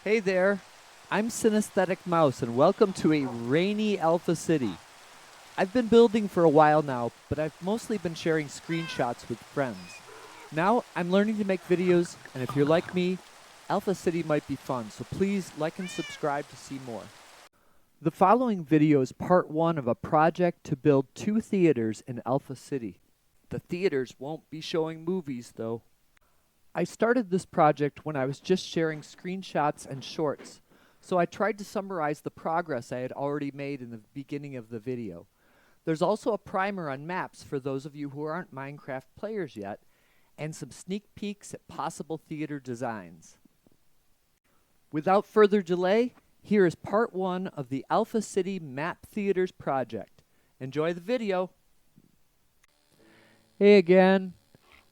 Hey there, I'm Synesthetic Mouse and welcome to a rainy Alpha City. I've been building for a while now, but I've mostly been sharing screenshots with friends. Now I'm learning to make videos, and if you're like me, Alpha City might be fun, so please like and subscribe to see more. The following video is part 1 of a project to build 2 theaters in Alpha City. The theaters won't be showing movies though. I started this project when I was just sharing screenshots and shorts, so I tried to summarize the progress I had already made in the beginning of the video. There's also a primer on maps for those of you who aren't Minecraft players yet, and some sneak peeks at possible theater designs. Without further delay, here is part 1 of the Alpha City Map Theaters project. Enjoy the video! Hey again!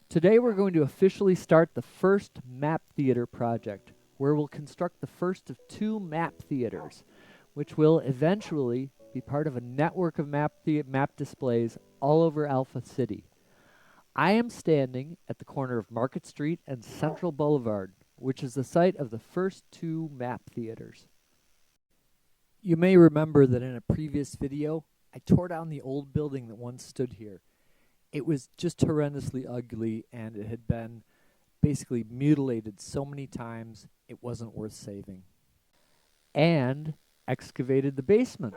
Today we're going to officially start the first map theater project, where we'll construct the first of 2 map theaters, which will eventually be part of a network of map displays all over Alpha City. I am standing at the corner of Market Street and Central Boulevard, which is the site of the first 2 map theaters. You may remember that in a previous video, I tore down the old building that once stood here. It was just horrendously ugly, and it had been basically mutilated so many times it wasn't worth saving. And excavated the basement.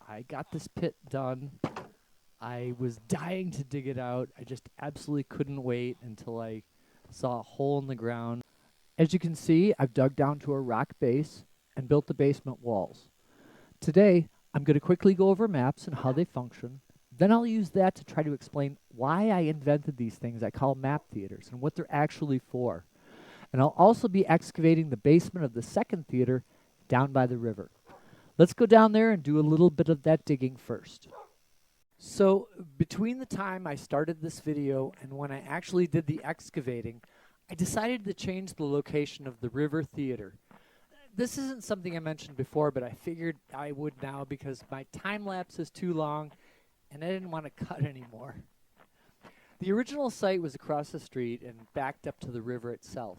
I got this pit done. I was dying to dig it out. I just absolutely couldn't wait until I saw a hole in the ground. As you can see, I've dug down to a rock base and built the basement walls. Today, I'm going to quickly go over maps and how they function. Then I'll use that to try to explain why I invented these things I call map theaters and what they're actually for. And I'll also be excavating the basement of the second theater down by the river. Let's go down there and do a little bit of that digging first. So between the time I started this video and when I actually did the excavating, I decided to change the location of the river theater. This isn't something I mentioned before, but I figured I would now because my time lapse is too long and I didn't want to cut anymore. The original site was across the street and backed up to the river itself.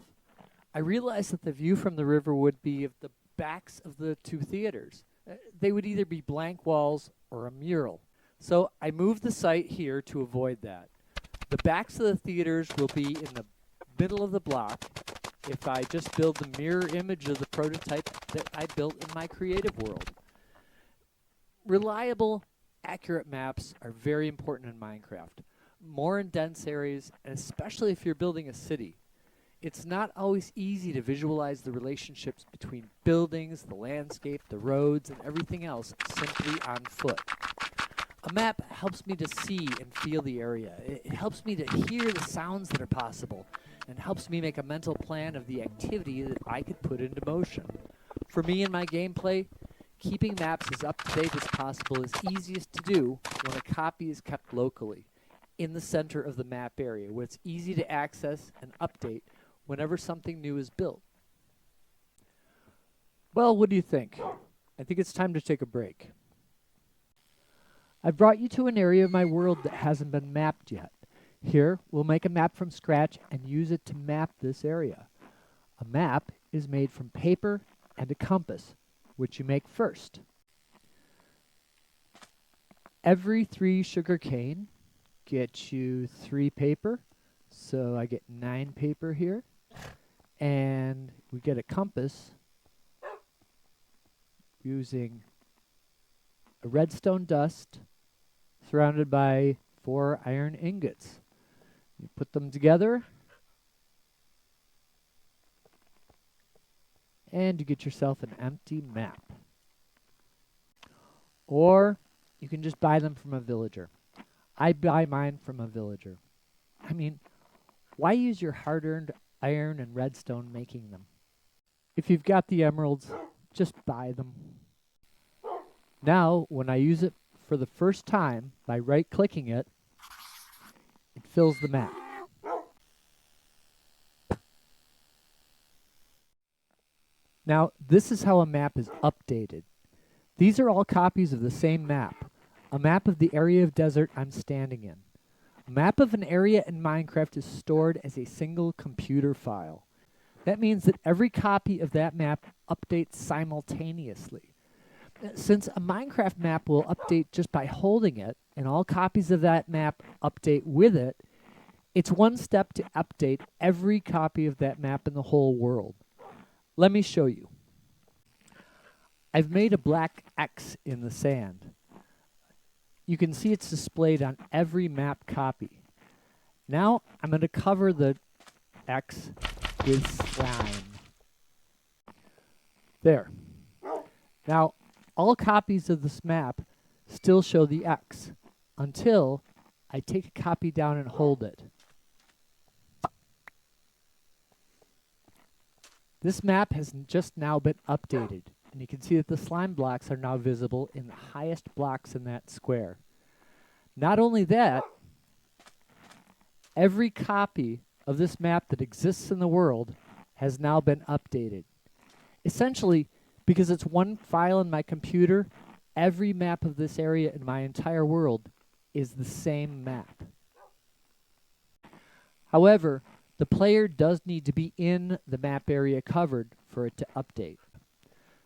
I realized that the view from the river would be of the backs of the 2 theaters. They would either be blank walls or a mural. So I moved the site here to avoid that. The backs of the theaters will be in the middle of the block if I just build the mirror image of the prototype that I built in my creative world. Reliable, accurate maps are very important in Minecraft, more in dense areas, and especially if you're building a city. It's not always easy to visualize the relationships between buildings, the landscape, the roads, and everything else simply on foot. A map helps me to see and feel the area. It helps me to hear the sounds that are possible, and helps me make a mental plan of the activity that I could put into motion. For me in my gameplay, keeping maps as up-to-date as possible is easiest to do when a copy is kept locally, in the center of the map area, where it's easy to access and update whenever something new is built. Well, what do you think? I think it's time to take a break. I've brought you to an area of my world that hasn't been mapped yet. Here, we'll make a map from scratch and use it to map this area. A map is made from paper and a compass, which you make first. Every 3 sugar cane gets you 3 paper, so I get 9 paper here. And we get a compass using a redstone dust surrounded by 4 iron ingots. You put them together, and you get yourself an empty map. Or you can just buy them from a villager. I buy mine from a villager. I mean, why use your hard-earned iron and redstone making them? If you've got the emeralds, just buy them. Now, when I use it for the first time by right-clicking it, it fills the map. Now, this is how a map is updated. These are all copies of the same map, a map of the area of desert I'm standing in. A map of an area in Minecraft is stored as a single computer file. That means that every copy of that map updates simultaneously. Since a Minecraft map will update just by holding it, and all copies of that map update with it, it's one step to update every copy of that map in the whole world. Let me show you. I've made a black X in the sand. You can see it's displayed on every map copy. Now I'm going to cover the X with slime. There. Now, all copies of this map still show the X until I take a copy down and hold it. This map has just now been updated, and you can see that the slime blocks are now visible in the highest blocks in that square. Not only that, every copy of this map that exists in the world has now been updated. Essentially, because it's one file in my computer, every map of this area in my entire world is the same map. However, the player does need to be in the map area covered for it to update.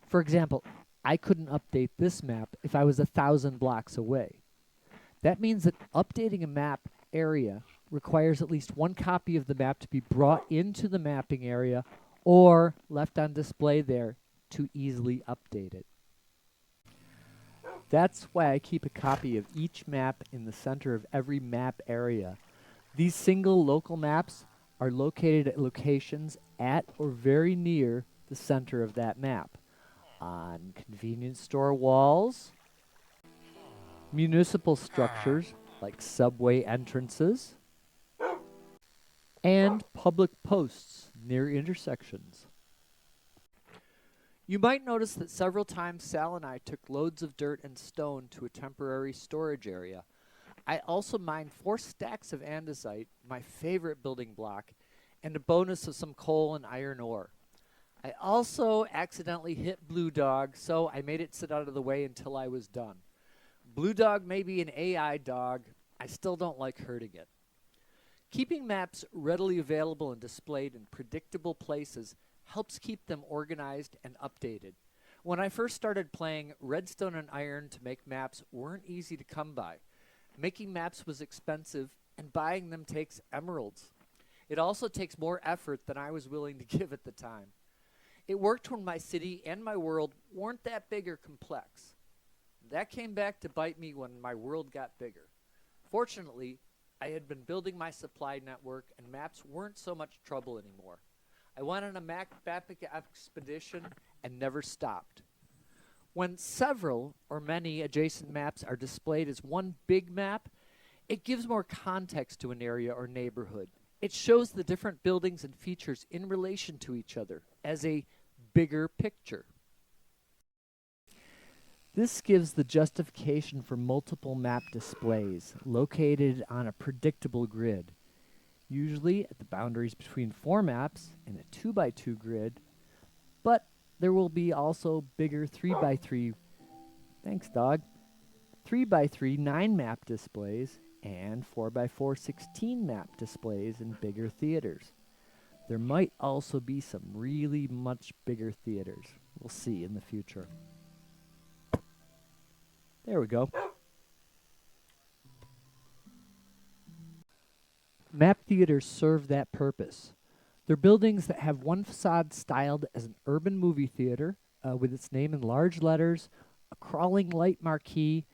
For example, I couldn't update this map if I was 1,000 blocks away. That means that updating a map area requires at least one copy of the map to be brought into the mapping area or left on display there to easily update it. That's why I keep a copy of each map in the center of every map area. These single local maps are located at locations at or very near the center of that map. On convenience store walls, municipal structures like subway entrances, and public posts near intersections. You might notice that several times Sal and I took loads of dirt and stone to a temporary storage area. I also mined 4 stacks of andesite, my favorite building block, and a bonus of some coal and iron ore. I also accidentally hit Blue Dog, so I made it sit out of the way until I was done. Blue Dog may be an AI dog, I still don't like hurting it. Keeping maps readily available and displayed in predictable places helps keep them organized and updated. When I first started playing, redstone and iron to make maps weren't easy to come by. Making maps was expensive, and buying them takes emeralds. It also takes more effort than I was willing to give at the time. It worked when my city and my world weren't that big or complex. That came back to bite me when my world got bigger. Fortunately, I had been building my supply network, and maps weren't so much trouble anymore. I went on a mapping expedition and never stopped. When several or many adjacent maps are displayed as one big map, it gives more context to an area or neighborhood. It shows the different buildings and features in relation to each other as a bigger picture. This gives the justification for multiple map displays located on a predictable grid, usually at the boundaries between 4 maps in a 2x2 grid, but there will be also bigger 3x3, thanks dog, 3x3 9 map displays and 4x4 16 map displays in bigger theaters. There might also be some really much bigger theaters. We'll see in the future. There we go. Map theaters serve that purpose. They're buildings that have one facade styled as an urban movie theater with its name in large letters, a crawling light marquee,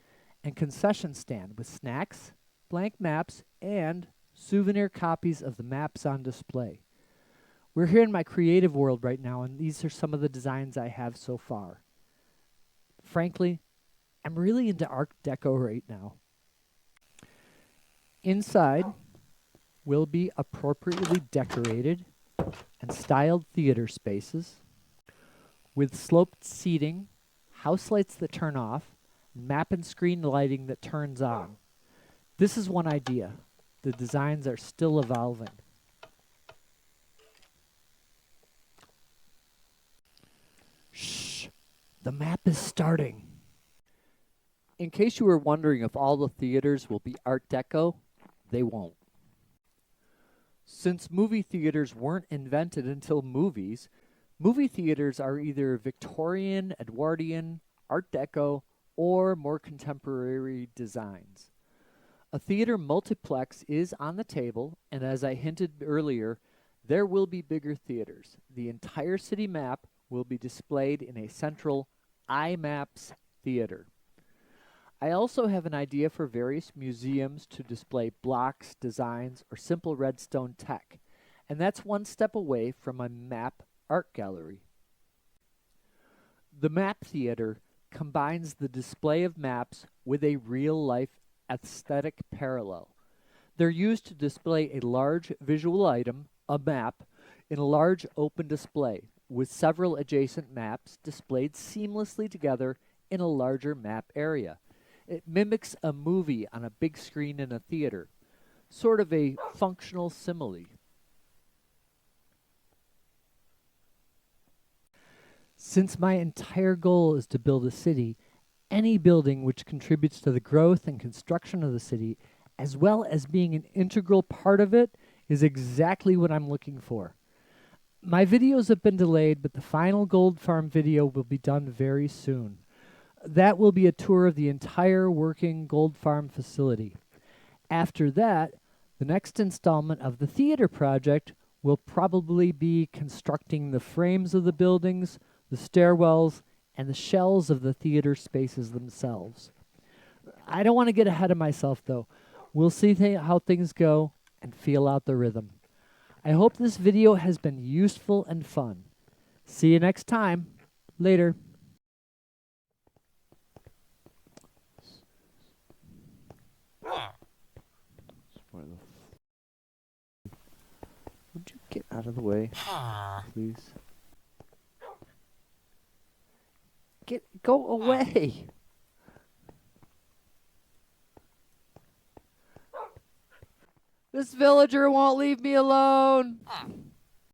and concession stand with snacks, blank maps, and souvenir copies of the maps on display. We're here in my creative world right now, and these are some of the designs I have so far. Frankly, I'm really into Art Deco right now. Inside will be appropriately decorated and styled theater spaces with sloped seating, house lights that turn off, map and screen lighting that turns on. This is one idea. The designs are still evolving. Shh! The map is starting. In case you were wondering if all the theaters will be Art Deco, they won't. Since movie theaters weren't invented until movies, movie theaters are either Victorian, Edwardian, Art Deco, or more contemporary designs. A theater multiplex is on the table, and as I hinted earlier, there will be bigger theaters. The entire city map will be displayed in a central IMAPS theater. I also have an idea for various museums to display blocks, designs, or simple redstone tech, and that's one step away from a map art gallery. The map theater combines the display of maps with a real-life aesthetic parallel. They're used to display a large visual item, a map, in a large open display, with several adjacent maps displayed seamlessly together in a larger map area. It mimics a movie on a big screen in a theater, sort of a functional simile. Since my entire goal is to build a city, any building which contributes to the growth and construction of the city, as well as being an integral part of it, is exactly what I'm looking for. My videos have been delayed, but the final Gold Farm video will be done very soon. That will be a tour of the entire working Gold Farm facility. After that, the next installment of the theater project will probably be constructing the frames of the buildings, the stairwells, and the shells of the theater spaces themselves. I don't want to get ahead of myself, though. We'll see how things go and feel out the rhythm. I hope this video has been useful and fun. See you next time. Later. Would you get out of the way, please? Go away! This villager won't leave me alone!